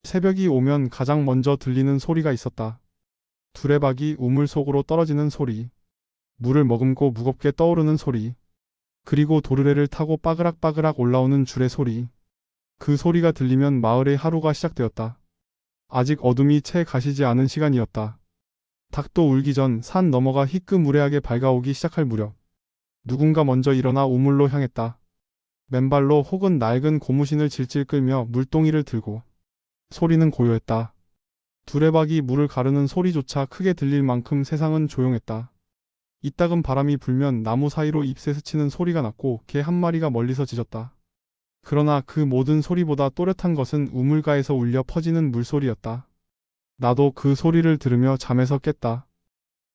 새벽이 오면 가장 먼저 들리는 소리가 있었다. 두레박이 우물 속으로 떨어지는 소리, 물을 머금고 무겁게 떠오르는 소리, 그리고 도르래를 타고 빠그락빠그락 올라오는 줄의 소리. 그 소리가 들리면 마을의 하루가 시작되었다. 아직 어둠이 채 가시지 않은 시간이었다. 닭도 울기 전 산 너머가 희끄무레하게 밝아오기 시작할 무렵, 누군가 먼저 일어나 우물로 향했다. 맨발로 혹은 낡은 고무신을 질질 끌며 물동이를 들고. 소리는 고요했다. 두레박이 물을 가르는 소리조차 크게 들릴 만큼 세상은 조용했다. 이따금 바람이 불면 나무 사이로 잎새 스치는 소리가 났고 개 한 마리가 멀리서 짖었다. 그러나 그 모든 소리보다 또렷한 것은 우물가에서 울려 퍼지는 물소리였다. 나도 그 소리를 들으며 잠에서 깼다.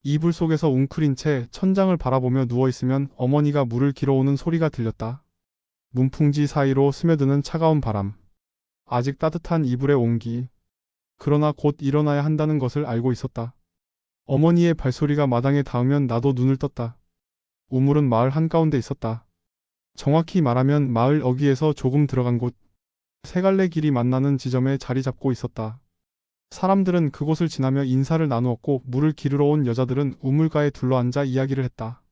이불 속에서 웅크린 채 천장을 바라보며 누워있으면 어머니가 물을 길어오는 소리가 들렸다. 문풍지 사이로 스며드는 차가운 바람. 아직 따뜻한 이불의 온기. 그러나 곧 일어나야 한다는 것을 알고 있었다. 어머니의 발소리가 마당에 닿으면 나도 눈을 떴다. 우물은 마을 한가운데 있었다. 정확히 말하면 마을 어귀에서 조금 들어간 곳, 세 갈래 길이 만나는 지점에 자리 잡고 있었다. 사람들은 그곳을 지나며 인사를 나누었고 물을 기르러 온 여자들은 우물가에 둘러앉아 이야기를 했다.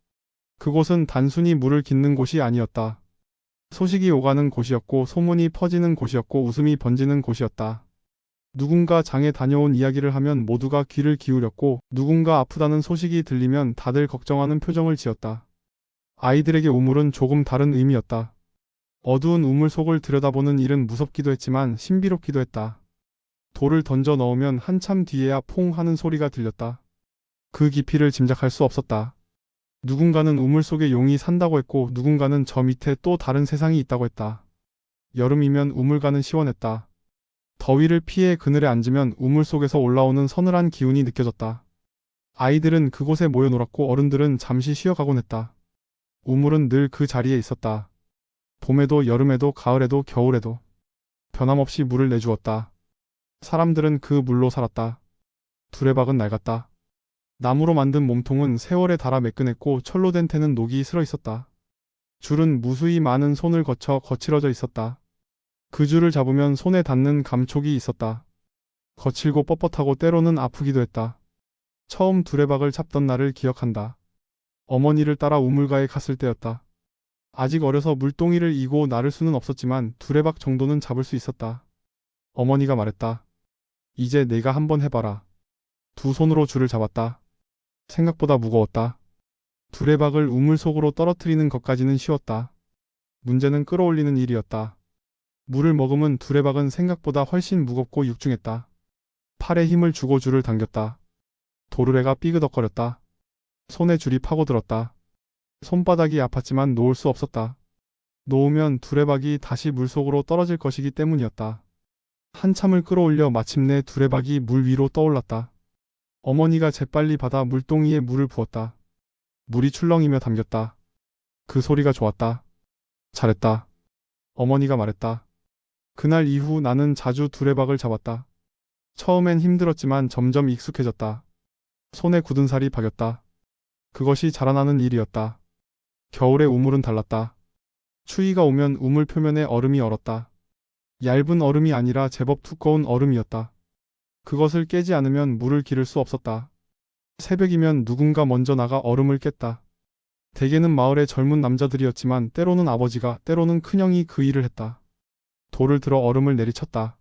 그곳은 단순히 물을 깃는 곳이 아니었다. 소식이 오가는 곳이었고 소문이 퍼지는 곳이었고 웃음이 번지는 곳이었다. 누군가 장에 다녀온 이야기를 하면 모두가 귀를 기울였고 누군가 아프다는 소식이 들리면 다들 걱정하는 표정을 지었다. 아이들에게 우물은 조금 다른 의미였다. 어두운 우물 속을 들여다보는 일은 무섭기도 했지만 신비롭기도 했다. 돌을 던져 넣으면 한참 뒤에야 퐁 하는 소리가 들렸다. 그 깊이를 짐작할 수 없었다. 누군가는 우물 속에 용이 산다고 했고 누군가는 저 밑에 또 다른 세상이 있다고 했다. 여름이면 우물가는 시원했다. 더위를 피해 그늘에 앉으면 우물 속에서 올라오는 서늘한 기운이 느껴졌다. 아이들은 그곳에 모여 놀았고 어른들은 잠시 쉬어가곤 했다. 우물은 늘 그 자리에 있었다. 봄에도 여름에도 가을에도 겨울에도 변함없이 물을 내주었다. 사람들은 그 물로 살았다. 두레박은 낡았다. 나무로 만든 몸통은 세월에 닳아 매끈했고 철로 된 태는 녹이 슬어 있었다. 줄은 무수히 많은 손을 거쳐 거칠어져 있었다. 그 줄을 잡으면 손에 닿는 감촉이 있었다. 거칠고 뻣뻣하고 때로는 아프기도 했다. 처음 두레박을 잡던 날을 기억한다. 어머니를 따라 우물가에 갔을 때였다. 아직 어려서 물동이를 이고 나를 수는 없었지만 두레박 정도는 잡을 수 있었다. 어머니가 말했다. 이제 내가 한번 해봐라. 두 손으로 줄을 잡았다. 생각보다 무거웠다. 두레박을 우물 속으로 떨어뜨리는 것까지는 쉬웠다. 문제는 끌어올리는 일이었다. 물을 머금은 두레박은 생각보다 훨씬 무겁고 육중했다. 팔에 힘을 주고 줄을 당겼다. 도르래가 삐그덕거렸다. 손에 줄이 파고들었다. 손바닥이 아팠지만 놓을 수 없었다. 놓으면 두레박이 다시 물속으로 떨어질 것이기 때문이었다. 한참을 끌어올려 마침내 두레박이 물 위로 떠올랐다. 어머니가 재빨리 받아 물동이에 물을 부었다. 물이 출렁이며 담겼다. 그 소리가 좋았다. 잘했다. 어머니가 말했다. 그날 이후 나는 자주 두레박을 잡았다. 처음엔 힘들었지만 점점 익숙해졌다. 손에 굳은 살이 박였다. 그것이 자라나는 일이었다. 겨울의 우물은 달랐다. 추위가 오면 우물 표면에 얼음이 얼었다. 얇은 얼음이 아니라 제법 두꺼운 얼음이었다. 그것을 깨지 않으면 물을 기를 수 없었다. 새벽이면 누군가 먼저 나가 얼음을 깼다. 대개는 마을의 젊은 남자들이었지만 때로는 아버지가 때로는 큰형이 그 일을 했다. 돌을 들어 얼음을 내리쳤다.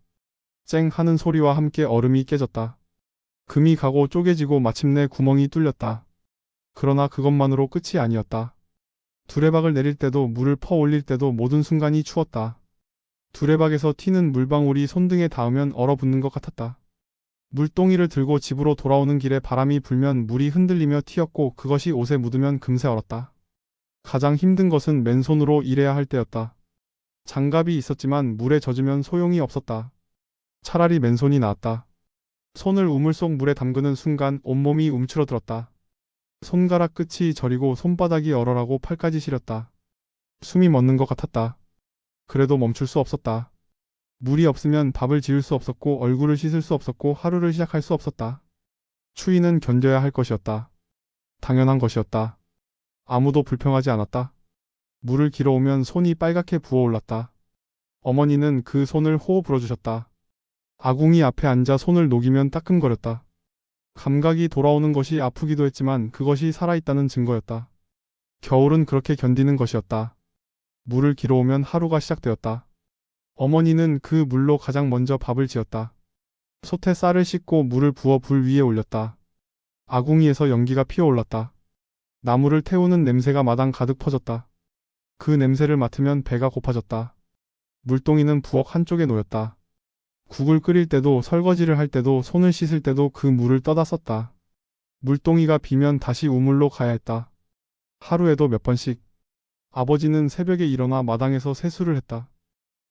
쨍 하는 소리와 함께 얼음이 깨졌다. 금이 가고 쪼개지고 마침내 구멍이 뚫렸다. 그러나 그것만으로 끝이 아니었다. 두레박을 내릴 때도 물을 퍼 올릴 때도 모든 순간이 추웠다. 두레박에서 튀는 물방울이 손등에 닿으면 얼어붙는 것 같았다. 물동이를 들고 집으로 돌아오는 길에 바람이 불면 물이 흔들리며 튀었고 그것이 옷에 묻으면 금세 얼었다. 가장 힘든 것은 맨손으로 일해야 할 때였다. 장갑이 있었지만 물에 젖으면 소용이 없었다. 차라리 맨손이 나았다. 손을 우물 속 물에 담그는 순간 온몸이 움츠러들었다. 손가락 끝이 저리고 손바닥이 얼어라고 팔까지 시렸다. 숨이 멎는 것 같았다. 그래도 멈출 수 없었다. 물이 없으면 밥을 지을 수 없었고 얼굴을 씻을 수 없었고 하루를 시작할 수 없었다. 추위는 견뎌야 할 것이었다. 당연한 것이었다. 아무도 불평하지 않았다. 물을 길어오면 손이 빨갛게 부어올랐다. 어머니는 그 손을 호호 불어주셨다. 아궁이 앞에 앉아 손을 녹이면 따끔거렸다. 감각이 돌아오는 것이 아프기도 했지만 그것이 살아있다는 증거였다. 겨울은 그렇게 견디는 것이었다. 물을 길어오면 하루가 시작되었다. 어머니는 그 물로 가장 먼저 밥을 지었다. 솥에 쌀을 씻고 물을 부어 불 위에 올렸다. 아궁이에서 연기가 피어올랐다. 나무를 태우는 냄새가 마당 가득 퍼졌다. 그 냄새를 맡으면 배가 고파졌다. 물동이는 부엌 한쪽에 놓였다. 국을 끓일 때도 설거지를 할 때도 손을 씻을 때도 그 물을 떠다 썼다. 물동이가 비면 다시 우물로 가야 했다. 하루에도 몇 번씩. 아버지는 새벽에 일어나 마당에서 세수를 했다.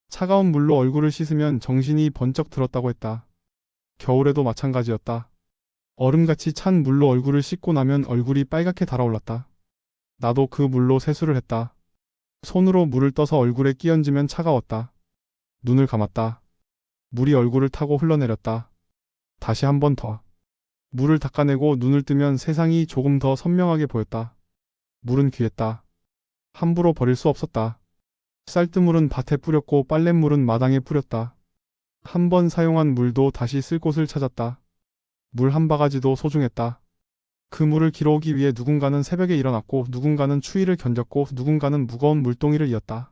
차가운 물로 얼굴을 씻으면 정신이 번쩍 들었다고 했다. 겨울에도 마찬가지였다. 얼음같이 찬 물로 얼굴을 씻고 나면 얼굴이 빨갛게 달아올랐다. 나도 그 물로 세수를 했다. 손으로 물을 떠서 얼굴에 끼얹으면 차가웠다. 눈을 감았다. 물이 얼굴을 타고 흘러내렸다. 다시 한 번 더. 물을 닦아내고 눈을 뜨면 세상이 조금 더 선명하게 보였다. 물은 귀했다. 함부로 버릴 수 없었다. 쌀뜨물은 밭에 뿌렸고 빨랫물은 마당에 뿌렸다. 한 번 사용한 물도 다시 쓸 곳을 찾았다. 물 한 바가지도 소중했다. 그 물을 길어오기 위해 누군가는 새벽에 일어났고 누군가는 추위를 견뎠고 누군가는 무거운 물동이를 이었다.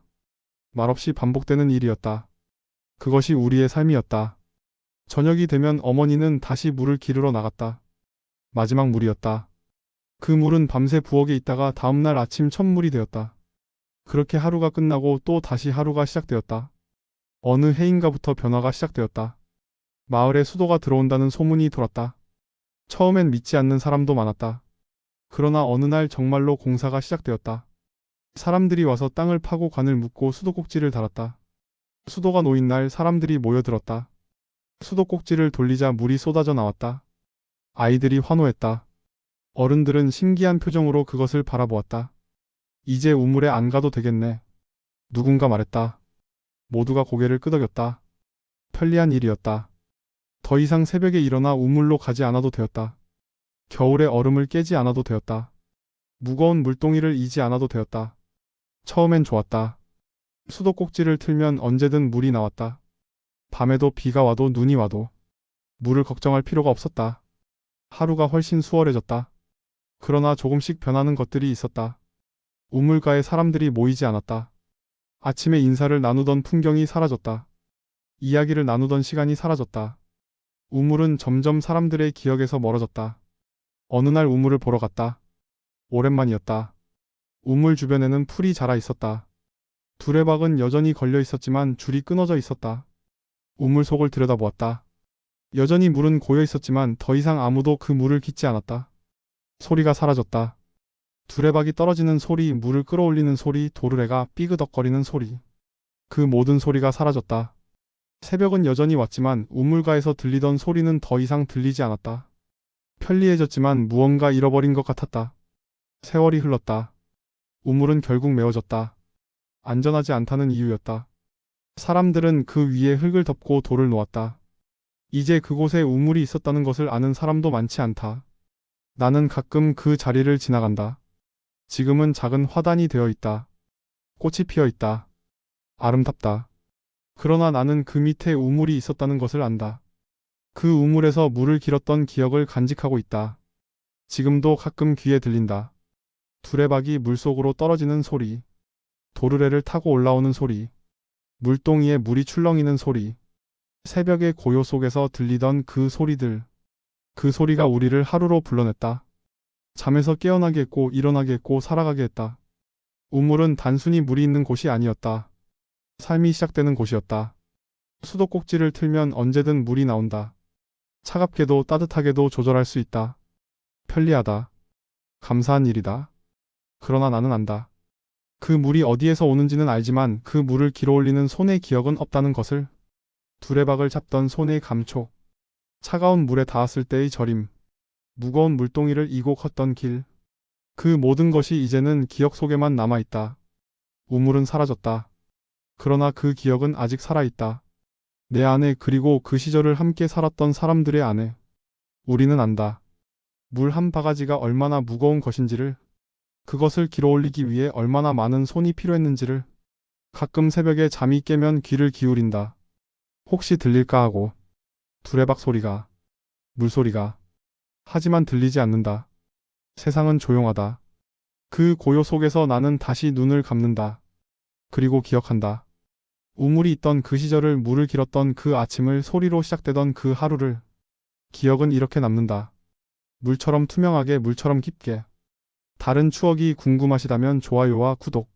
말없이 반복되는 일이었다. 그것이 우리의 삶이었다. 저녁이 되면 어머니는 다시 물을 기르러 나갔다. 마지막 물이었다. 그 물은 밤새 부엌에 있다가 다음날 아침 첫 물이 되었다. 그렇게 하루가 끝나고 또 다시 하루가 시작되었다. 어느 해인가부터 변화가 시작되었다. 마을에 수도가 들어온다는 소문이 돌았다. 처음엔 믿지 않는 사람도 많았다. 그러나 어느 날 정말로 공사가 시작되었다. 사람들이 와서 땅을 파고 관을 묻고 수도꼭지를 달았다. 수도가 놓인 날 사람들이 모여들었다. 수도꼭지를 돌리자 물이 쏟아져 나왔다. 아이들이 환호했다. 어른들은 신기한 표정으로 그것을 바라보았다. 이제 우물에 안 가도 되겠네. 누군가 말했다. 모두가 고개를 끄덕였다. 편리한 일이었다. 더 이상 새벽에 일어나 우물로 가지 않아도 되었다. 겨울에 얼음을 깨지 않아도 되었다. 무거운 물동이를 이지 않아도 되었다. 처음엔 좋았다. 수도꼭지를 틀면 언제든 물이 나왔다. 밤에도 비가 와도 눈이 와도 물을 걱정할 필요가 없었다. 하루가 훨씬 수월해졌다. 그러나 조금씩 변하는 것들이 있었다. 우물가에 사람들이 모이지 않았다. 아침에 인사를 나누던 풍경이 사라졌다. 이야기를 나누던 시간이 사라졌다. 우물은 점점 사람들의 기억에서 멀어졌다. 어느 날 우물을 보러 갔다. 오랜만이었다. 우물 주변에는 풀이 자라 있었다. 두레박은 여전히 걸려 있었지만 줄이 끊어져 있었다. 우물 속을 들여다보았다. 여전히 물은 고여 있었지만 더 이상 아무도 그 물을 깃지 않았다. 소리가 사라졌다. 두레박이 떨어지는 소리, 물을 끌어올리는 소리, 도르래가 삐그덕거리는 소리. 그 모든 소리가 사라졌다. 새벽은 여전히 왔지만 우물가에서 들리던 소리는 더 이상 들리지 않았다. 편리해졌지만 무언가 잃어버린 것 같았다. 세월이 흘렀다. 우물은 결국 메워졌다. 안전하지 않다는 이유였다. 사람들은 그 위에 흙을 덮고 돌을 놓았다. 이제 그곳에 우물이 있었다는 것을 아는 사람도 많지 않다. 나는 가끔 그 자리를 지나간다. 지금은 작은 화단이 되어 있다. 꽃이 피어 있다. 아름답다. 그러나 나는 그 밑에 우물이 있었다는 것을 안다. 그 우물에서 물을 길었던 기억을 간직하고 있다. 지금도 가끔 귀에 들린다. 두레박이 물속으로 떨어지는 소리. 도르래를 타고 올라오는 소리. 물동이에 물이 출렁이는 소리. 새벽의 고요 속에서 들리던 그 소리들. 그 소리가 우리를 하루로 불러냈다. 잠에서 깨어나게 했고 일어나게 했고 살아가게 했다. 우물은 단순히 물이 있는 곳이 아니었다. 삶이 시작되는 곳이었다. 수도꼭지를 틀면 언제든 물이 나온다. 차갑게도 따뜻하게도 조절할 수 있다. 편리하다. 감사한 일이다. 그러나 나는 안다. 그 물이 어디에서 오는지는 알지만 그 물을 길어올리는 손의 기억은 없다는 것을. 두레박을 잡던 손의 감촉. 차가운 물에 닿았을 때의 저림. 무거운 물동이를 이고 컸던 길. 그 모든 것이 이제는 기억 속에만 남아있다. 우물은 사라졌다. 그러나 그 기억은 아직 살아있다. 내 안에, 그리고 그 시절을 함께 살았던 사람들의 안에. 우리는 안다. 물 한 바가지가 얼마나 무거운 것인지를, 그것을 길어올리기 위해 얼마나 많은 손이 필요했는지를. 가끔 새벽에 잠이 깨면 귀를 기울인다. 혹시 들릴까 하고. 두레박 소리가, 물소리가. 하지만 들리지 않는다. 세상은 조용하다. 그 고요 속에서 나는 다시 눈을 감는다. 그리고 기억한다. 우물이 있던 그 시절을, 물을 길었던 그 아침을, 소리로 시작되던 그 하루를. 기억은 이렇게 남는다. 물처럼 투명하게, 물처럼 깊게. 다른 추억이 궁금하시다면 좋아요와 구독.